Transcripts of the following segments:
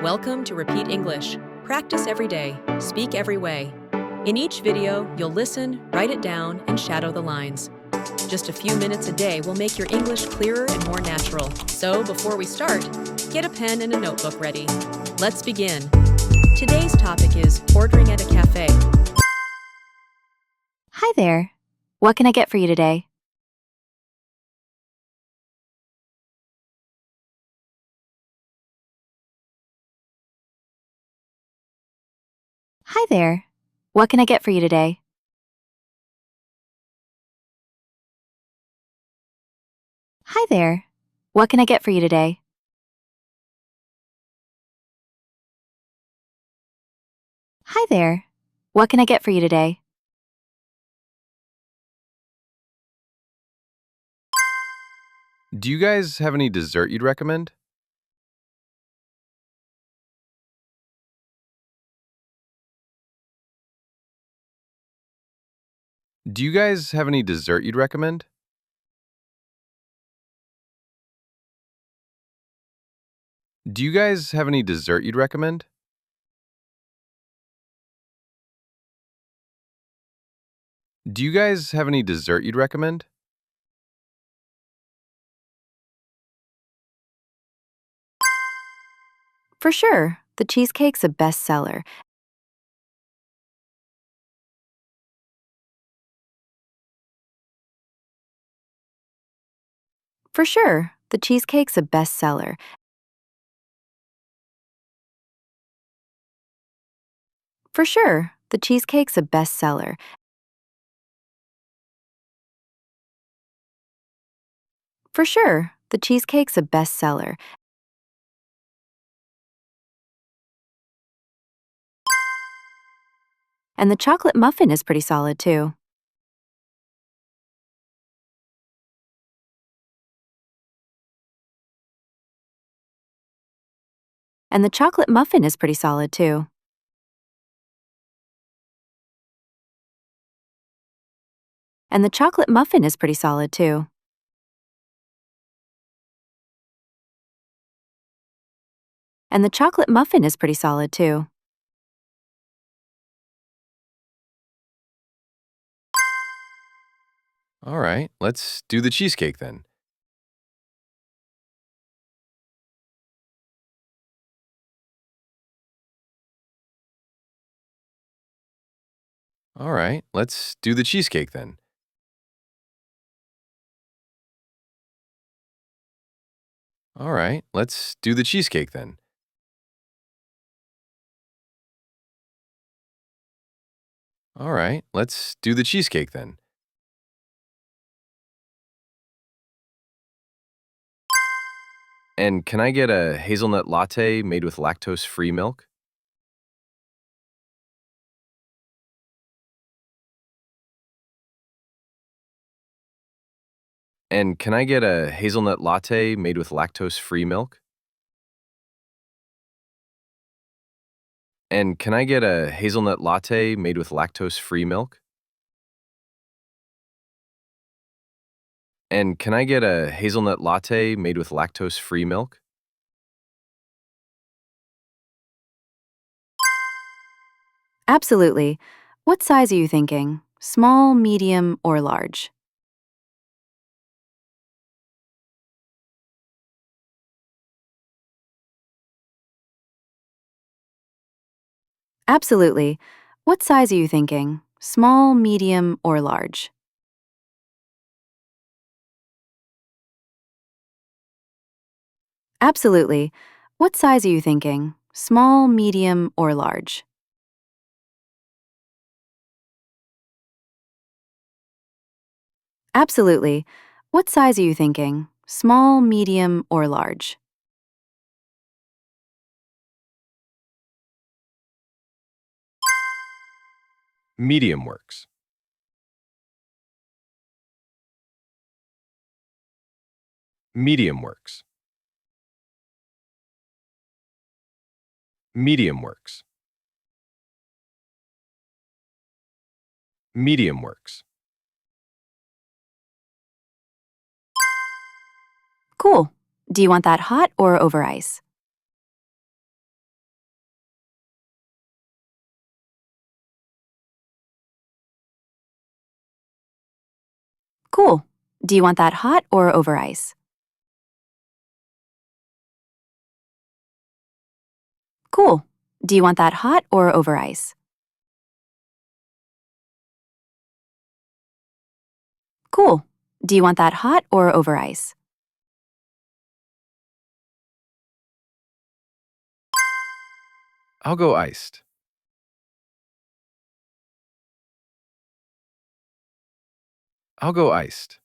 Welcome to Repeat English. Practice every day, speak every way. In each video, you'll listen, write it down, and shadow the lines. Just a few minutes a day will make your English clearer and more natural. So before we start, get a pen and a notebook ready. Let's begin. Today's topic is ordering at a cafe. Hi there. What can I get for you today? Hi there. What can I get for you today? Hi there. What can I get for you today? Hi there. What can I get for you today? Do you guys have any dessert you'd recommend? Do you guys have any dessert you'd recommend? Do you guys have any dessert you'd recommend? Do you guys have any dessert you'd recommend? For sure. The cheesecake's a bestseller. For sure. The cheesecake's a bestseller. For sure. The cheesecake's a bestseller. For sure. The cheesecake's a bestseller. And the chocolate muffin is pretty solid, too. And the chocolate muffin is pretty solid, too. And the chocolate muffin is pretty solid, too. And the chocolate muffin is pretty solid, too. All right, let's do the cheesecake then. All right, let's do the cheesecake then. All right, let's do the cheesecake then. All right, let's do the cheesecake then. And can I get a hazelnut latte made with lactose-free milk? And can I get a hazelnut latte made with lactose-free milk? And can I get a hazelnut latte made with lactose-free milk? And can I get a hazelnut latte made with lactose-free milk? Absolutely. What size are you thinking? Small, medium, or large? Absolutely. What size are you thinking? Small, medium, or large? Absolutely. What size are you thinking? Small, medium, or large? Absolutely. What size are you thinking? Small, medium, or large? Medium works. Medium works. Medium works. Medium works. Cool. Do you want that hot or over ice? Cool. Do you want that hot or over ice? Cool. Do you want that hot or over ice? Cool. Do you want that hot or over ice? I'll go iced. I'll go iced.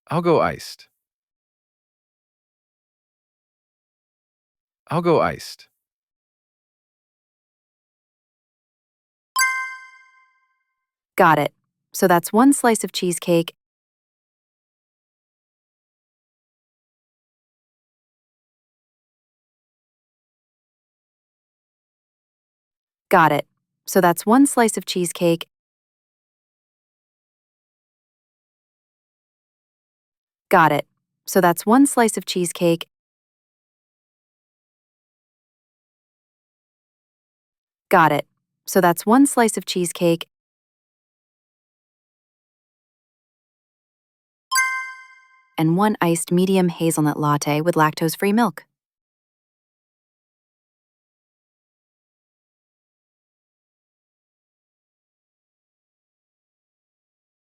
I'll go iced. I'll go iced. Got it. So that's one slice of cheesecake. Got it. So that's one slice of cheesecake. Got it. So that's one slice of cheesecake. Got it. So that's one slice of cheesecake. And one iced medium hazelnut latte with lactose-free milk.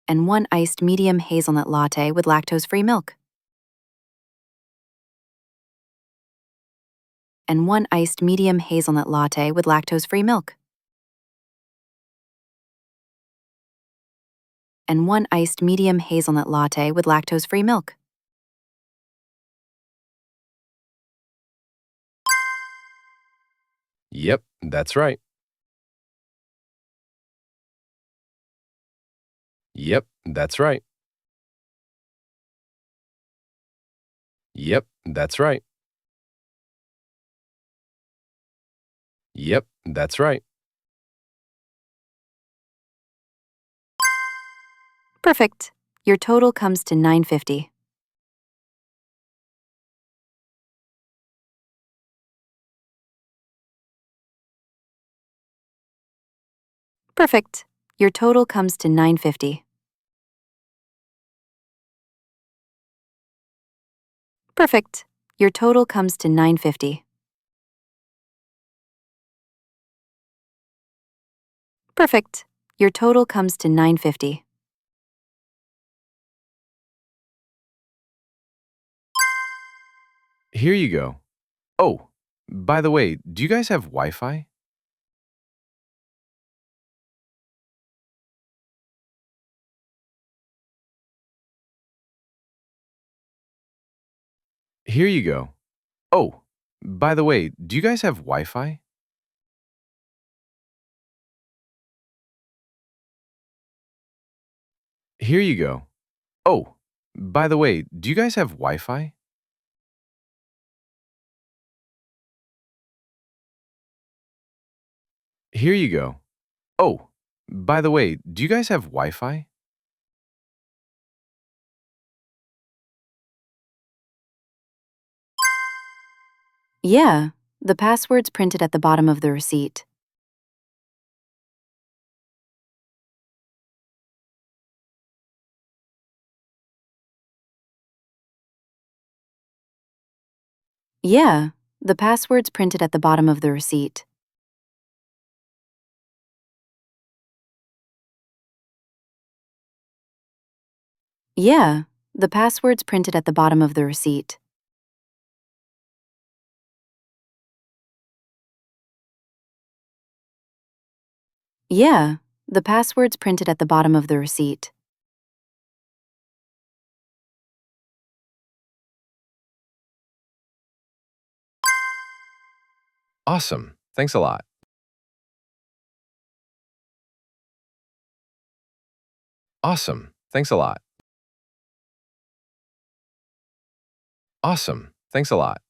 And one iced medium hazelnut latte with lactose-free milk. And one iced medium hazelnut latte with lactose-free milk. And one iced medium hazelnut latte with lactose-free milk. Yep, that's right. Yep, that's right. Yep, that's right. Yep, that's right. Perfect. Your total comes to $9.50. Perfect. Your total comes to $9.50. Perfect. Your total comes to $9.50. Perfect. Your total comes to $9.50. Here you go. Oh, by the way, do you guys have Wi-Fi? Here you go. Oh, by the way, do you guys have Wi-Fi? Here you go. Oh, by the way, do you guys have Wi-Fi? Here you go. Oh, by the way, do you guys have Wi-Fi? Yeah, the password's printed at the bottom of the receipt. Yeah, the password's printed at the bottom of the receipt. Yeah, the password's printed at the bottom of the receipt. Yeah, the password's printed at the bottom of the receipt. Awesome. Thanks a lot. Awesome. Thanks a lot. Awesome. Thanks a lot.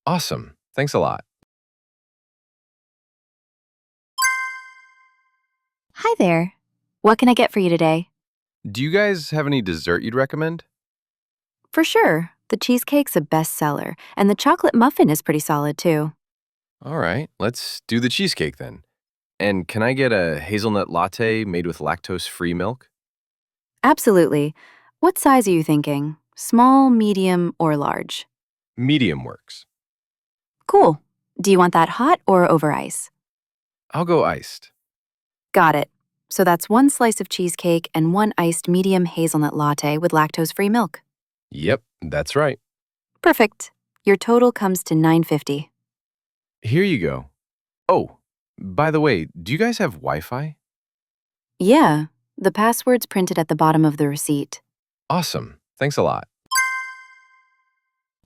Awesome. Thanks a lot. Hi there. What can I get for you today? Do you guys have any dessert you'd recommend? For sure. The cheesecake's a bestseller, and the chocolate muffin is pretty solid too. All right, let's do the cheesecake then. And can I get a hazelnut latte made with lactose-free milk? Absolutely. What size are you thinking? Small, medium, or large? Medium works. Cool. Do you want that hot or over ice? I'll go iced. Got it. So that's 1 slice of cheesecake and 1 iced medium hazelnut latte with lactose-free milk. Yep, that's right. Perfect. Your total comes to $9.50. Here you go. Oh, by the way, do you guys have Wi-Fi? Yeah, the password's printed at the bottom of the receipt. Awesome. Thanks a lot.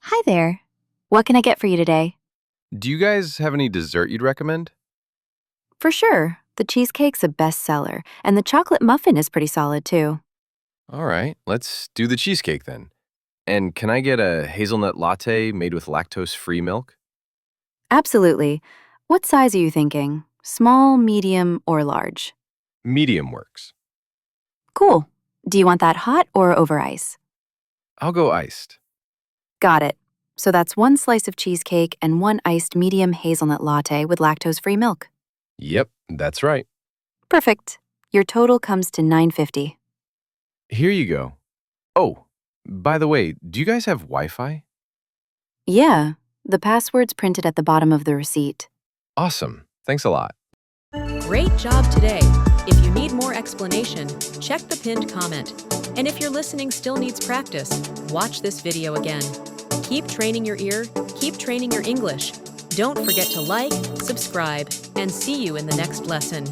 Hi there. What can I get for you today? Do you guys have any dessert you'd recommend? For sure. The cheesecake's a bestseller, and the chocolate muffin is pretty solid too. All right, let's do the cheesecake then. And can I get a hazelnut latte made with lactose-free milk? Absolutely. What size are you thinking? Small, medium, or large? Medium works. Cool. Do you want that hot or over ice? I'll go iced. Got it. So that's 1 slice of cheesecake and 1 iced medium hazelnut latte with lactose-free milk. Yep, that's right. Perfect. Your total comes to $9.50. Here you go. Oh, by the way, do you guys have Wi-Fi? Yeah, the password's printed at the bottom of the receipt. Awesome. Thanks a lot. Great job today. If you need more explanation, check the pinned comment. And if your listening still needs practice, watch this video again. Keep training your ear, keep training your English. Don't forget to like, subscribe, and see you in the next lesson.